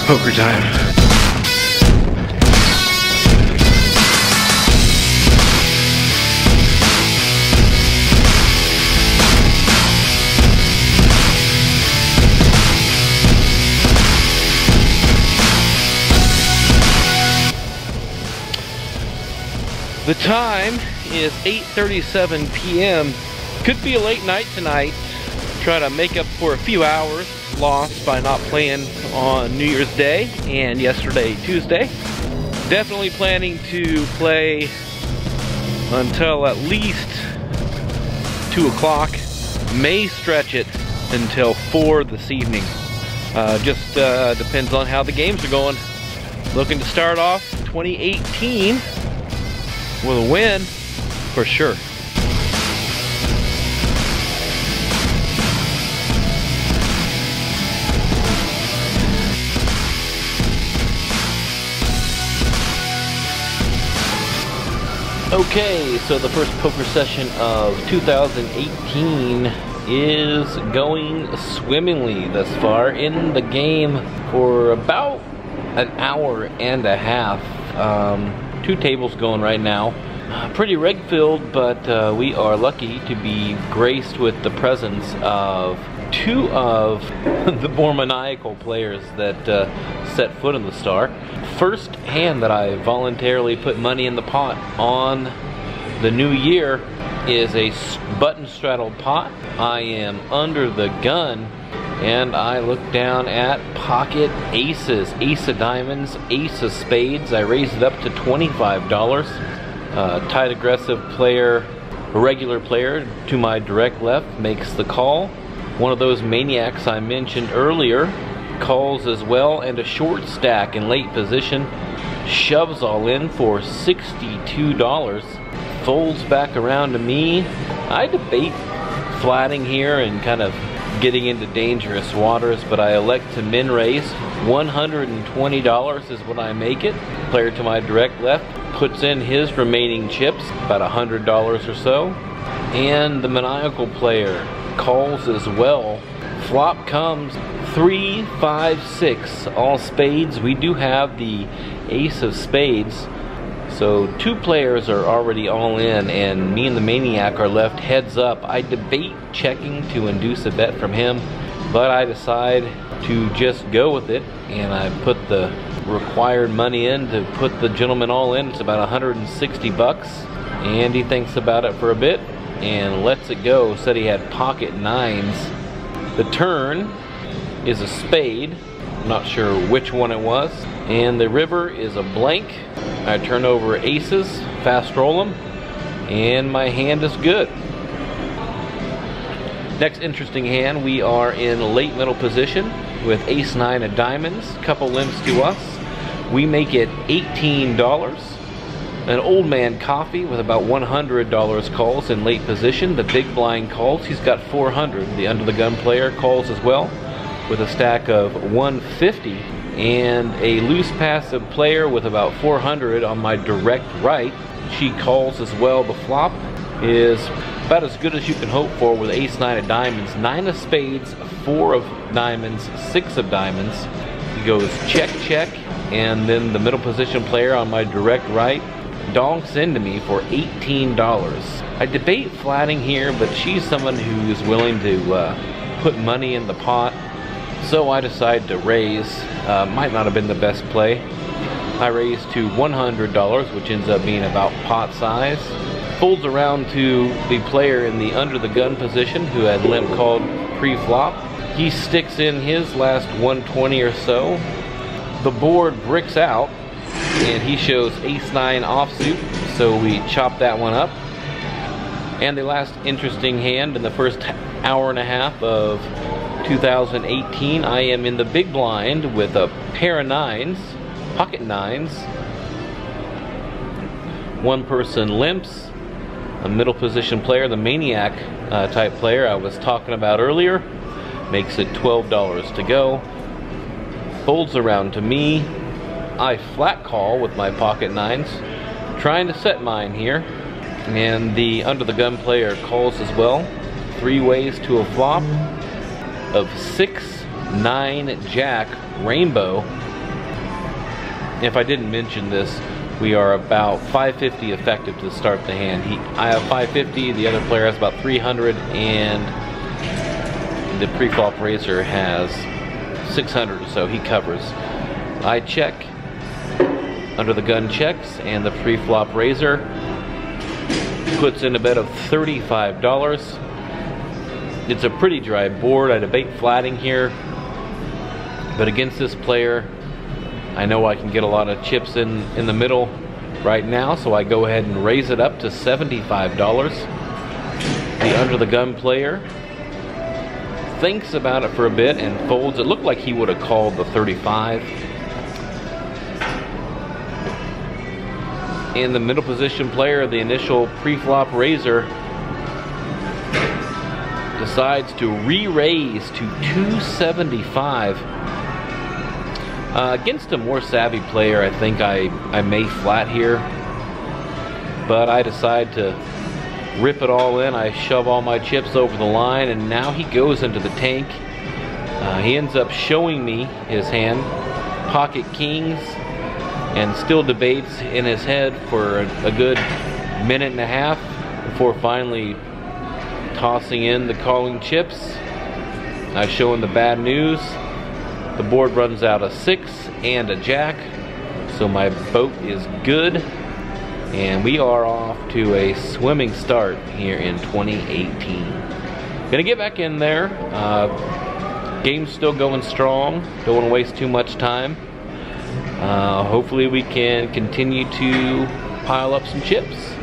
Poker time. The time is 8:37 p.m. Could be a late night tonight. Try to make up for a few hours lost by not playing on New Year's Day and yesterday, Tuesday. Definitely planning to play until at least 2 o'clock. May stretch it until 4 this evening. Just depends on how the games are going. Looking to start off 2018 with a win for sure. Okay, so the first poker session of 2018 is going swimmingly thus far. In the game for about an hour and a half. 2 tables going right now. Pretty reg filled, but we are lucky to be graced with the presence of 2 of the more maniacal players that set foot in the Star. First hand that I voluntarily put money in the pot on the new year is a button straddled pot. I am under the gun and I look down at pocket aces, ace of diamonds, ace of spades. I raised it up to $25. Tight aggressive player, a regular player to my direct left makes the call. One of those maniacs I mentioned earlier calls as well, and a short stack in late position shoves all in for $62. Folds back around to me. I debate flatting here and kind of getting into dangerous waters, but I elect to min raise. $120 is what I make it. Player to my direct left puts in his remaining chips, about $100 or so. And the maniacal player calls as well. Flop comes 3, 5, 6, all spades. We do have the ace of spades. So 2 players are already all in, and me and the maniac are left heads up. I debate checking to induce a bet from him, but I decide to just go with it, and I put the required money in to put the gentleman all in. It's about 160 bucks, and he thinks about it for a bit and lets it go. Said he had pocket 9s. The turn is a spade. I'm not sure which one it was. And the river is a blank. I turn over aces, fast roll them, and my hand is good. Next interesting hand, we are in late middle position with ace-9 of diamonds, couple limps to us. We make it $18. An old man coffee with about $100 calls in late position. The big blind calls, he's got 400. The under the gun player calls as well with a stack of 150. And a loose passive player with about 400 on my direct right. She calls as well. The flop is about as good as you can hope for with ace-9 of diamonds, 9 of spades, 4 of diamonds, 6 of diamonds. He goes check, check, and then the middle position player on my direct right donks into me for $18. I debate flatting here, but she's someone who's willing to put money in the pot. So I decide to raise. Might not have been the best play. I raise to $100, which ends up being about pot size. Folds around to the player in the under the gun position who had limp called pre-flop. He sticks in his last 120 or so. The board bricks out and he shows ace-9 offsuit, so we chop that one up. And the last interesting hand in the first hour and a half of 2018, I am in the big blind with a pair of 9s, pocket 9s. One person limps, a middle position player, the maniac type player I was talking about earlier, makes it $12 to go. Folds around to me. I flat call with my pocket 9s, trying to set mine here. And the under the gun player calls as well. 3 ways to a flop of 6, 9, jack, rainbow. if I didn't mention this, we are about 550 effective to start the hand. I have 550, the other player has about 300, and the pre-flop raiser has 600 or so. He covers. I check, under the gun checks, and the pre-flop raiser puts in a bet of $35. It's a pretty dry board. I debate flatting here, but against this player, I know I can get a lot of chips in the middle right now, so I go ahead and raise it up to $75. The under the gun player thinks about it for a bit and folds. It looked like he would have called the 35. In the middle position player, the initial pre-flop raiser decides to re-raise to 275. Against a more savvy player, I think I may flat here, but I decide to rip it all in. I shove all my chips over the line, and now he goes into the tank. He ends up showing me his hand, pocket kings, and still debates in his head for a good minute and a half before finally tossing in the calling chips. I show him the bad news. The board runs out a 6 and a jack, so my boat is good, and we are off to a swimming start here in 2018. Gonna get back in there. Game's still going strong. Don't want to waste too much time. Hopefully we can continue to pile up some chips.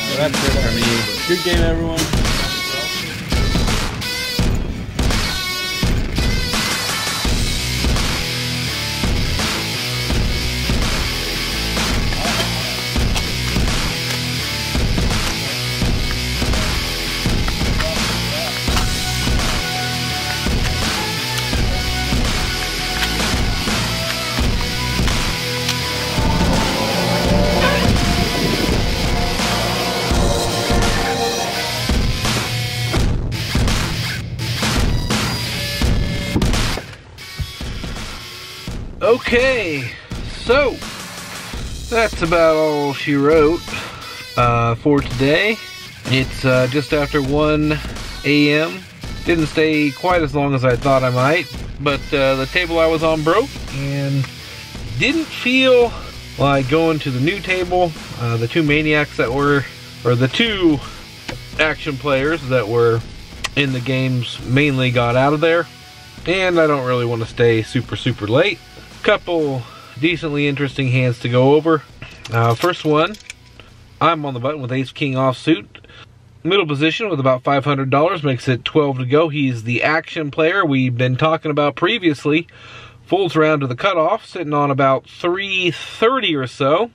Yeah, that's it for me. Good game, everyone. Okay, so that's about all she wrote for today. It's just after 1 a.m. Didn't stay quite as long as I thought I might, but the table I was on broke and didn't feel like going to the new table. The two maniacs that were, or the two action players that were in the games mainly got out of there, and I don't really want to stay super late. Couple decently interesting hands to go over. First one, I'm on the button with ace king offsuit. Middle position with about $500, makes it 12 to go. He's the action player we've been talking about previously. Folds around to the cutoff, sitting on about 330 or so.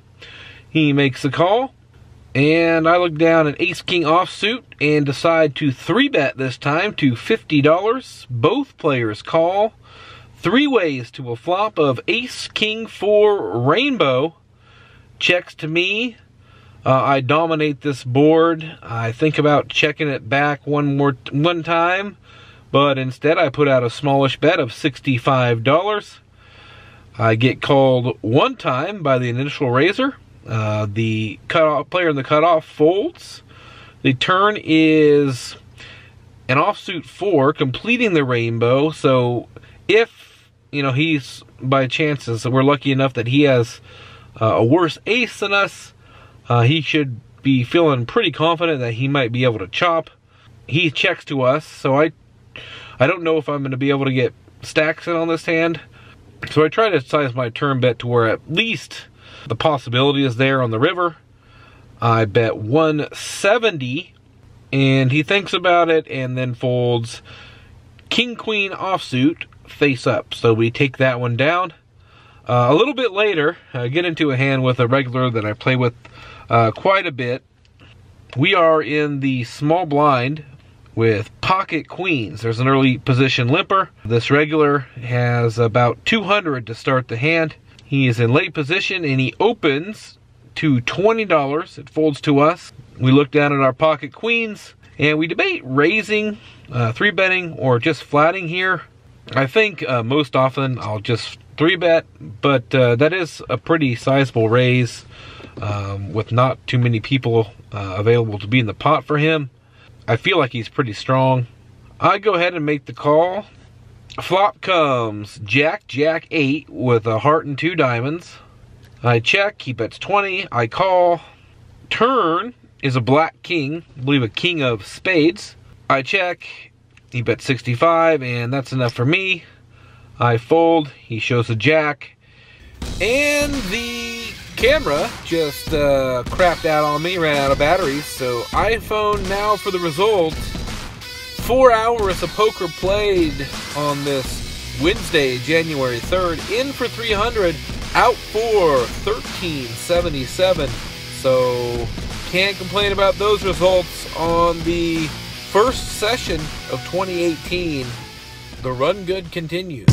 He makes a call, and I look down at ace king offsuit and decide to 3-bet this time to $50. Both players call. 3 ways to a flop of ace king 4 rainbow. Checks to me. I dominate this board. I think about checking it back one time, but instead I put out a smallish bet of $65. I get called one time by the initial raiser. The cutoff player in the cutoff folds. The turn is an offsuit 4, completing the rainbow. So if he's by chances, we're lucky enough that he has a worse ace than us, he should be feeling pretty confident that he might be able to chop. He checks to us, so I don't know if I'm going to be able to get stacks in on this hand. So I try to size my turn bet to where at least the possibility is there on the river. I bet 170, and he thinks about it and then folds king queen offsuit face up. So we take that one down. A little bit later, I get into a hand with a regular that I play with quite a bit. We are in the small blind with pocket queens. There's an early position limper. This regular has about 200 to start the hand. He is in late position and he opens to $20. It folds to us. We look down at our pocket queens and we debate raising, 3-betting, or just flatting here. I think most often I'll just 3-bet, but that is a pretty sizable raise with not too many people available to be in the pot for him. I feel like he's pretty strong. I go ahead and make the call. Flop comes Jack, Jack 8 with a heart and 2 diamonds. I check, he bets 20, I call. Turn is a black king, I believe a king of spades. I check, he bets 65, and that's enough for me. I fold, he shows a jack, and the camera just crapped out on me, ran out of batteries, so iPhone now for the result. 4 hours of poker played on this Wednesday, January 3rd, in for 300, out for 1377, so can't complain about those results on the first session of 2018. The run good continues.